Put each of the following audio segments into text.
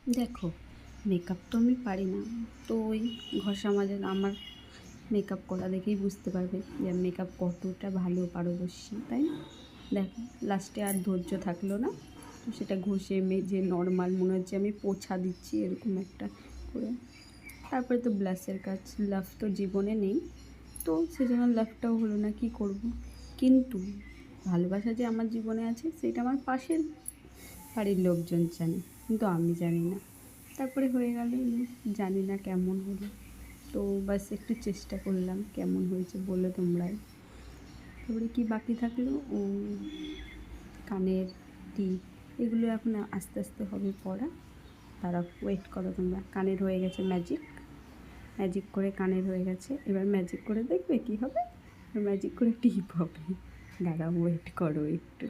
দেখো, মেকআপ তো আমি পারি না। তো ওই ঘষা মাজা আমার মেকআপ করা দেখেই বুঝতে পারবে যে আমি মেকআপ কতটা ভালো পারদর্শী, তাই না? দেখো, লাস্টে আর ধৈর্য থাকলো না। তো সেটা ঘষে মেজে নর্মাল মনে হচ্ছে আমি পোছা দিচ্ছি এরকম একটা করে। তারপরে তো ব্লাশের কাজ, লাভ তো জীবনে নেই। তো সেজন্য লাভটাও হলো না, কী করব। কিন্তু ভালোবাসা যে আমার জীবনে আছে সেটা আমার পাশের বাড়ির লোকজন জানে, কিন্তু আমি জানি না। তারপরে হয়ে গেল, জানি না কেমন হলো। তো বাস একটু চেষ্টা করলাম, কেমন হয়েছে বললো তোমরাই। তারপরে কি বাকি থাকলো, ও কানের টিপ, এগুলো এখন আস্তে আস্তে হবে পড়া। তারা ওয়েট করো তোমরা। কানের হয়ে গেছে ম্যাজিক, ম্যাজিক করে কানের হয়ে গেছে, এবার ম্যাজিক করে দেখবে কি হবে। ম্যাজিক করে টিপ হবে। দাঁড়াও, ওয়েট করো একটু।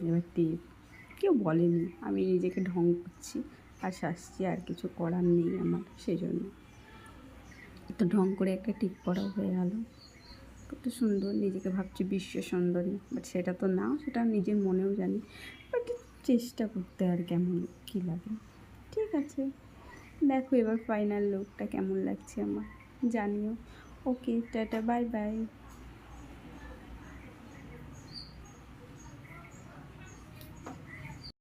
এবার টিপ। কেউ বলেনি, আমি নিজেকে ঢং করছি আর সাজছি, আর কিছু করার নেই আমার, সেই জন্য তো ঢং করে একটা টিপ পরাও হয়ে গেল। কত সুন্দর নিজেকে ভাবছি বিশ্ব সুন্দরী, বাট সেটা তো না, সেটা নিজের মনেও জানি। বাট চেষ্টা করতে আর কেমন কী লাগে। ঠিক আছে, দেখো এবার ফাইনাল লুকটা কেমন লাগছে আমার, জানিও। ওকে, টাটা, বাই বাই।